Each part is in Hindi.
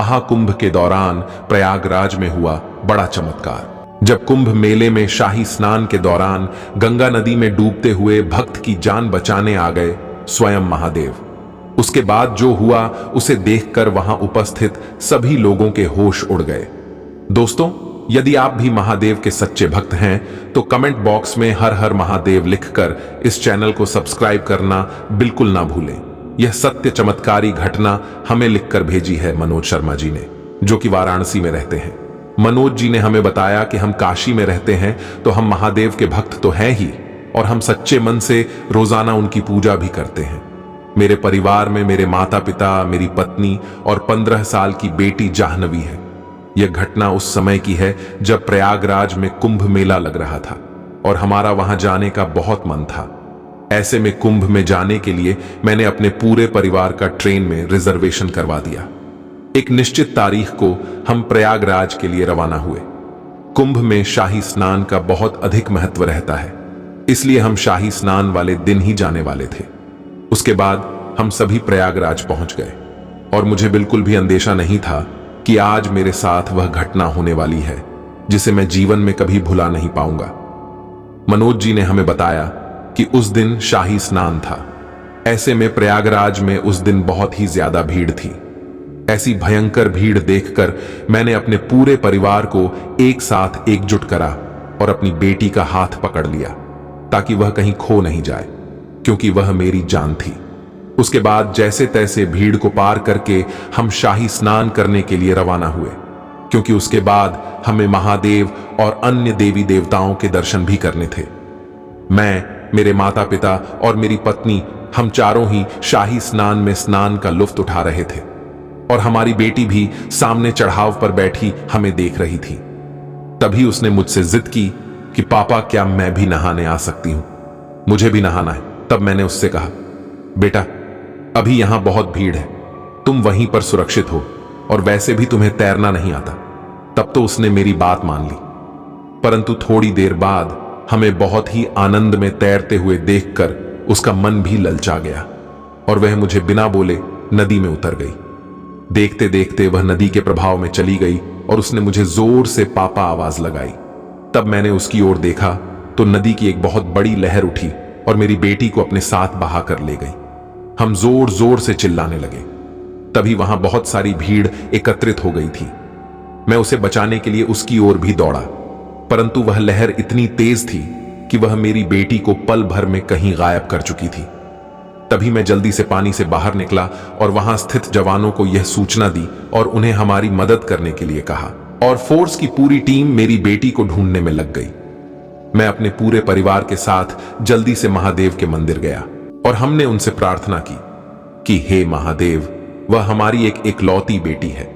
महाकुंभ के दौरान प्रयागराज में हुआ बड़ा चमत्कार। जब कुंभ मेले में शाही स्नान के दौरान गंगा नदी में डूबते हुए भक्त की जान बचाने आ गए स्वयं महादेव, उसके बाद जो हुआ उसे देखकर वहां उपस्थित सभी लोगों के होश उड़ गए। दोस्तों, यदि आप भी महादेव के सच्चे भक्त हैं तो कमेंट बॉक्स में हर हर महादेव लिखकर इस चैनल को सब्सक्राइब करना बिल्कुल ना भूलें। यह सत्य चमत्कारी घटना हमें लिखकर भेजी है मनोज शर्मा जी ने, जो कि वाराणसी में रहते हैं। मनोज जी ने हमें बताया कि हम काशी में रहते हैं तो हम महादेव के भक्त तो हैं ही, और हम सच्चे मन से रोजाना उनकी पूजा भी करते हैं। मेरे परिवार में मेरे माता पिता, मेरी पत्नी और 15 साल की बेटी जाह्नवी है। यह घटना उस समय की है जब प्रयागराज में कुंभ मेला लग रहा था और हमारा वहां जाने का बहुत मन था। ऐसे में कुंभ में जाने के लिए मैंने अपने पूरे परिवार का ट्रेन में रिजर्वेशन करवा दिया। एक निश्चित तारीख को हम प्रयागराज के लिए रवाना हुए। कुंभ में शाही स्नान का बहुत अधिक महत्व रहता है, इसलिए हम शाही स्नान वाले दिन ही जाने वाले थे। उसके बाद हम सभी प्रयागराज पहुंच गए और मुझे बिल्कुल भी अंदेशा नहीं था कि आज मेरे साथ वह घटना होने वाली है जिसे मैं जीवन में कभी भुला नहीं पाऊंगा। मनोज जी ने हमें बताया कि उस दिन शाही स्नान था। ऐसे में प्रयागराज में उस दिन बहुत ही ज्यादा भीड़ थी। ऐसी भयंकर भीड़ देखकर मैंने अपने पूरे परिवार को एक साथ एकजुट करा और अपनी बेटी का हाथ पकड़ लिया ताकि वह कहीं खो नहीं जाए, क्योंकि वह मेरी जान थी। उसके बाद जैसे तैसे भीड़ को पार करके हम शाही स्नान करने के लिए रवाना हुए, क्योंकि उसके बाद हमें महादेव और अन्य देवी देवताओं के दर्शन भी करने थे। मैं, मेरे माता पिता और मेरी पत्नी, हम चारों ही शाही स्नान में स्नान का लुत्फ उठा रहे थे और हमारी बेटी भी सामने चढ़ाव पर बैठी हमें देख रही थी। तभी उसने मुझसे जिद की कि पापा, क्या मैं भी नहाने आ सकती हूं? मुझे भी नहाना है। तब मैंने उससे कहा, बेटा अभी यहां बहुत भीड़ है, तुम वहीं पर सुरक्षित हो, और वैसे भी तुम्हें तैरना नहीं आता। तब तो उसने मेरी बात मान ली, परंतु थोड़ी देर बाद हमें बहुत ही आनंद में तैरते हुए देखकर उसका मन भी ललचा गया और वह मुझे बिना बोले नदी में उतर गई। देखते देखते वह नदी के प्रभाव में चली गई और उसने मुझे जोर से पापा आवाज लगाई। तब मैंने उसकी ओर देखा तो नदी की एक बहुत बड़ी लहर उठी और मेरी बेटी को अपने साथ बहा कर ले गई। हम जोर जोर से चिल्लाने लगे। तभी वहां बहुत सारी भीड़ एकत्रित हो गई थी। मैं उसे बचाने के लिए उसकी ओर भी दौड़ा, परंतु वह लहर इतनी तेज थी कि वह मेरी बेटी को पल भर में कहीं गायब कर चुकी थी। तभी मैं जल्दी से पानी से बाहर निकला और वहां स्थित जवानों को यह सूचना दी और उन्हें हमारी मदद करने के लिए कहा, और फोर्स की पूरी टीम मेरी बेटी को ढूंढने में लग गई। मैं अपने पूरे परिवार के साथ जल्दी से महादेव के मंदिर गया और हमने उनसे प्रार्थना की कि हे महादेव, वह हमारी एक इकलौती बेटी है।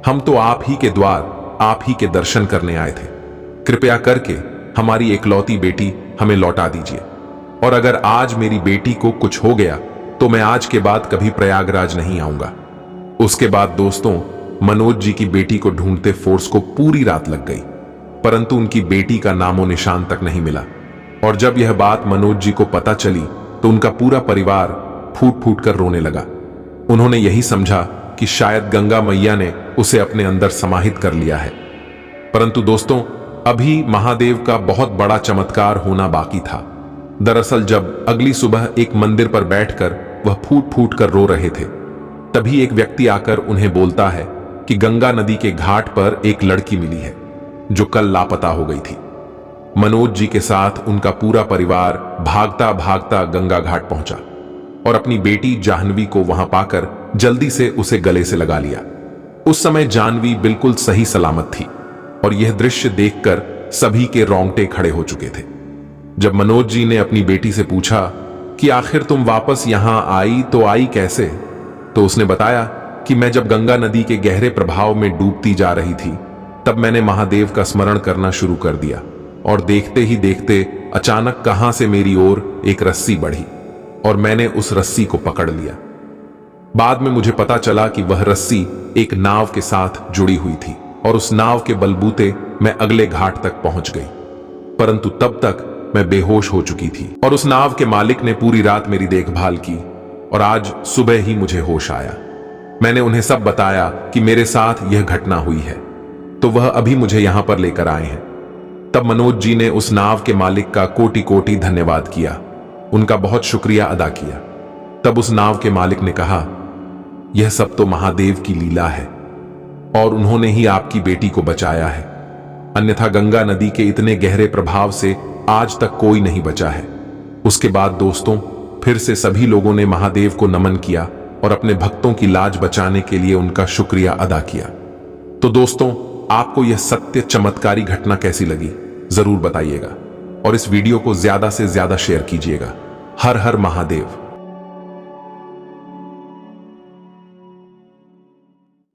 हम तो आप ही के द्वार, आप ही के दर्शन करने आए थे। कृपया करके हमारी इकलौती बेटी हमें लौटा दीजिए, और अगर आज मेरी बेटी को कुछ हो गया तो मैं आज के बाद कभी प्रयागराज नहीं आऊंगा। उसके बाद दोस्तों, मनोज जी की बेटी को ढूंढते फोर्स को पूरी रात लग गई, परंतु उनकी बेटी का नामो निशान तक नहीं मिला। और जब यह बात मनोज जी को पता चली तो उनका पूरा परिवार फूट फूट कर रोने लगा। उन्होंने यही समझा कि शायद गंगा मैया ने उसे अपने अंदर समाहित कर लिया है। परंतु दोस्तों, अभी महादेव का बहुत बड़ा चमत्कार होना बाकी था। दरअसल जब अगली सुबह एक मंदिर पर बैठकर वह फूट फूट कर रो रहे थे, तभी एक व्यक्ति आकर उन्हें बोलता है कि गंगा नदी के घाट पर एक लड़की मिली है जो कल लापता हो गई थी। मनोज जी के साथ उनका पूरा परिवार भागता भागता गंगा घाट पहुंचा और अपनी बेटी जाह्नवी को वहां पाकर जल्दी से उसे गले से लगा लिया। उस समय जाह्नवी बिल्कुल सही सलामत थी और यह दृश्य देखकर सभी के रोंगटे खड़े हो चुके थे। जब मनोज जी ने अपनी बेटी से पूछा कि आखिर तुम वापस यहां आई तो आई कैसे, तो उसने बताया कि मैं जब गंगा नदी के गहरे प्रभाव में डूबती जा रही थी तब मैंने महादेव का स्मरण करना शुरू कर दिया, और देखते ही देखते अचानक कहां से मेरी ओर एक रस्सी बढ़ी और मैंने उस रस्सी को पकड़ लिया। बाद में मुझे पता चला कि वह रस्सी एक नाव के साथ जुड़ी हुई थी और उस नाव के बलबूते मैं अगले घाट तक पहुंच गई, परंतु तब तक मैं बेहोश हो चुकी थी और उस नाव के मालिक ने पूरी रात मेरी देखभाल की और आज सुबह ही मुझे होश आया। मैंने उन्हें सब बताया कि मेरे साथ यह घटना हुई है, तो वह अभी मुझे यहां पर लेकर आए हैं। तब मनोज जी ने उस नाव के मालिक का कोटि कोटि धन्यवाद किया, उनका बहुत शुक्रिया अदा किया। तब उस नाव के मालिक ने कहा, यह सब तो महादेव की लीला है और उन्होंने ही आपकी बेटी को बचाया है, अन्यथा गंगा नदी के इतने गहरे प्रभाव से आज तक कोई नहीं बचा है। उसके बाद दोस्तों फिर से सभी लोगों ने महादेव को नमन किया और अपने भक्तों की लाज बचाने के लिए उनका शुक्रिया अदा किया। तो दोस्तों, आपको यह सत्य चमत्कारी घटना कैसी लगी जरूर बताइएगा और इस वीडियो को ज्यादा से ज्यादा शेयर कीजिएगा। हर हर महादेव।